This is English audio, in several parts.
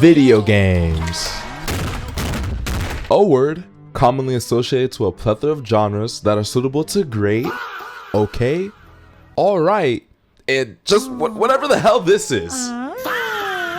Video games. A word commonly associated to a plethora of genres that are suitable to great, okay, alright, and just whatever the hell this is.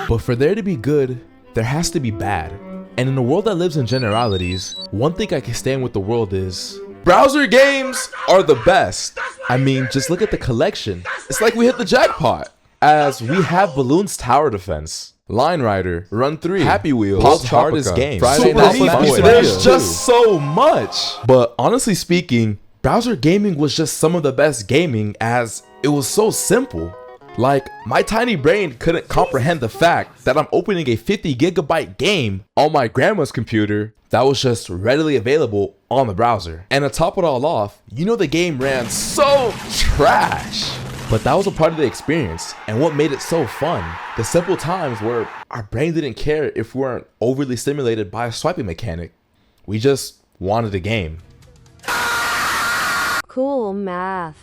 But for there to be good, there has to be bad. And in a world that lives in generalities, one thing I can stand with the world is browser games are the best. I mean, just look at the collection. It's like we hit the jackpot. As we have Balloon's Tower Defense, Line Rider, Run 3, Happy Wheels, World's Hardest Game, Friday Night Funkin'. There's just so much. But honestly speaking, browser gaming was just some of the best gaming as it was so simple. Like, my tiny brain couldn't comprehend the fact that I'm opening a 50 gigabyte game on my grandma's computer that was just readily available on the browser. And to top it all off, you know the game ran so trash. But that was a part of the experience and what made it so fun. The simple times where our brain didn't care if we weren't overly stimulated by a swiping mechanic. We just wanted a game. Cool math.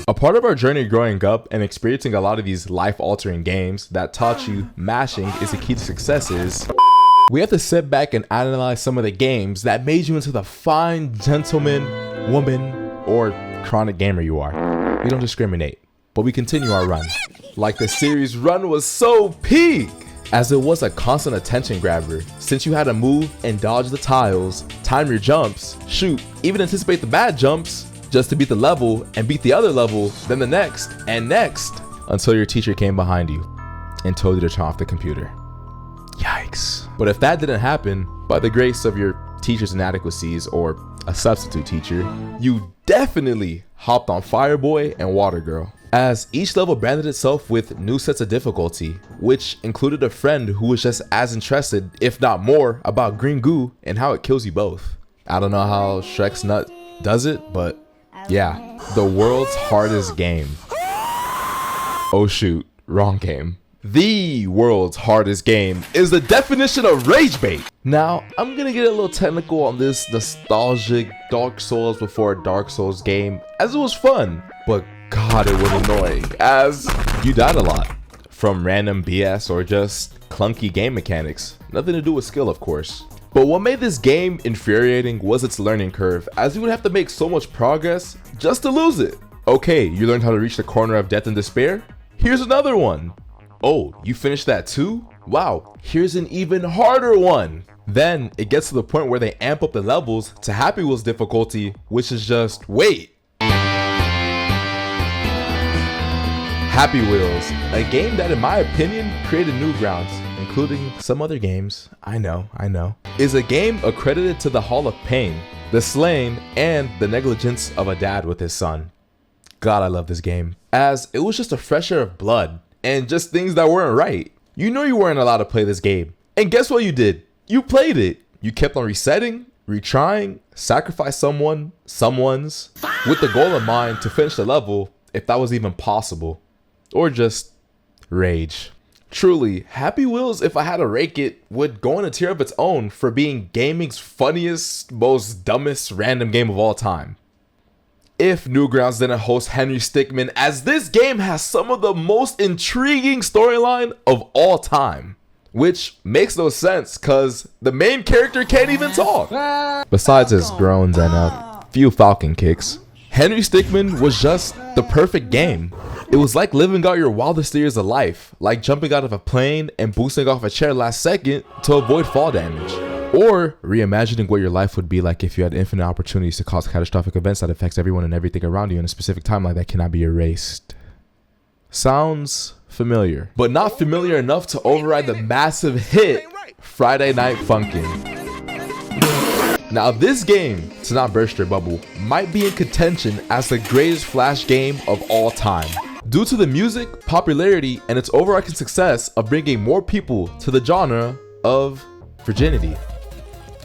A part of our journey growing up and experiencing a lot of these life-altering games that taught you mashing is the key to success is we have to sit back and analyze some of the games that made you into the fine gentleman, woman, or chronic gamer you are. We don't discriminate, but we continue our run. Like the series run was so peak, as it was a constant attention grabber since you had to move and dodge the tiles, time your jumps, shoot, even anticipate the bad jumps just to beat the level and beat the other level, then the next and next until your teacher came behind you and told you to turn off the computer. Yikes. But if that didn't happen, by the grace of your teacher's inadequacies or a substitute teacher, you definitely hopped on Fireboy and Water Girl, as each level branded itself with new sets of difficulty, which included a friend who was just as interested, if not more, about green goo and how it kills you both. I don't know how Shrek's nut does it, but yeah, the world's hardest game. Oh shoot, wrong game. The world's hardest game is the definition of rage bait. Now, I'm gonna get a little technical on this nostalgic Dark Souls before Dark Souls game, as it was fun, but god, it was annoying, as you died a lot from random BS or just clunky game mechanics. Nothing to do with skill, of course. But what made this game infuriating was its learning curve, as you would have to make so much progress just to lose it. Okay, you learned how to reach the corner of death and despair? Here's another one. Oh, you finished that too? Wow, here's an even harder one. Then it gets to the point where they amp up the levels to Happy Wheels difficulty, which is just wait. Happy Wheels, a game that in my opinion created new grounds, including some other games, I know, is a game accredited to the Hall of Pain, the slaying, and the negligence of a dad with his son. God, I love this game, as it was just a fresh air of blood, and just things that weren't right. You know you weren't allowed to play this game, and guess what you did? You played it. You kept on resetting, retrying, sacrifice someone's, with the goal in mind to finish the level, if that was even possible, or just rage. Truly, Happy Wheels, if I had to rake it, would go on a tier of its own for being gaming's funniest, most dumbest random game of all time. If Newgrounds didn't host Henry Stickmin, as this game has some of the most intriguing storyline of all time. Which makes no sense, cause the main character can't even talk. Besides his groans and a few falcon kicks, Henry Stickmin was just the perfect game. It was like living out your wildest fears of life, like jumping out of a plane and boosting off a chair last second to avoid fall damage. Or reimagining what your life would be like if you had infinite opportunities to cause catastrophic events that affects everyone and everything around you in a specific timeline that cannot be erased. Sounds familiar, but not familiar enough to override the massive hit Friday Night Funkin'. Now this game, to not burst your bubble, might be in contention as the greatest Flash game of all time, due to the music, popularity, and its overarching success of bringing more people to the genre of virginity.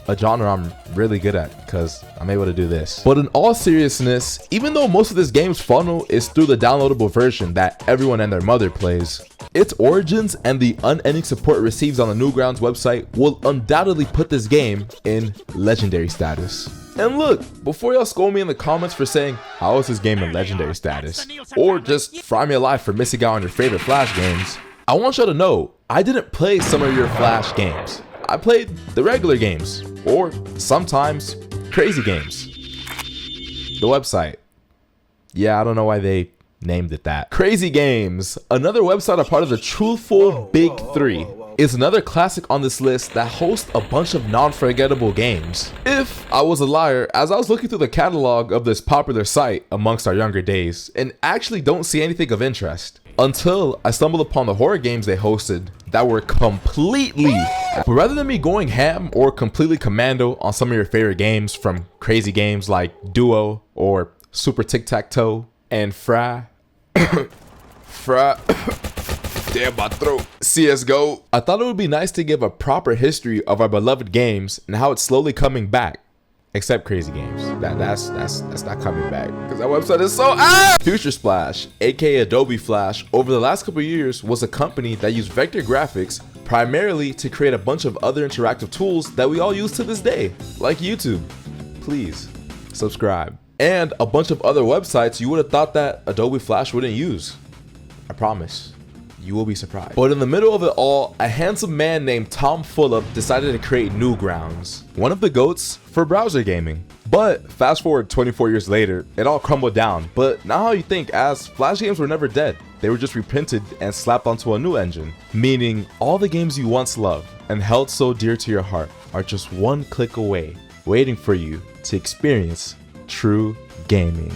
A genre I'm really good at because I'm able to do this. But in all seriousness, even though most of this game's funnel is through the downloadable version that everyone and their mother plays, its origins and the unending support it receives on the Newgrounds website will undoubtedly put this game in legendary status. And look, before y'all scold me in the comments for saying, how is this game in legendary status? Or just fry me alive for missing out on your favorite Flash games, I want y'all to know, I didn't play some of your Flash games. I played the regular games, or sometimes crazy games. The website. Yeah, I don't know why they named it that. Crazy Games, another website a part of the truthful Big Three, is another classic on this list that hosts a bunch of non-forgettable games. If I was a liar, as I was looking through the catalog of this popular site amongst our younger days, and actually don't see anything of interest, until I stumbled upon the horror games they hosted that were completely. But rather than me going ham or completely commando on some of your favorite games from crazy games like Duo or Super Tic-Tac-Toe and Damn my throat. CSGO. I thought it would be nice to give a proper history of our beloved games and how it's slowly coming back. Except Crazy Games. That's not coming back because that website is so Future Splash, aka Adobe Flash, over the last couple of years was a company that used vector graphics primarily to create a bunch of other interactive tools that we all use to this day, like YouTube. Please subscribe. And a bunch of other websites you would have thought that Adobe Flash wouldn't use. I promise. You will be surprised. But in the middle of it all, a handsome man named Tom Fulop decided to create Newgrounds, one of the GOATs for browser gaming. But fast forward 24 years later, it all crumbled down. But not how you think, as Flash games were never dead. They were just reprinted and slapped onto a new engine. Meaning, all the games you once loved and held so dear to your heart are just one click away, waiting for you to experience true gaming.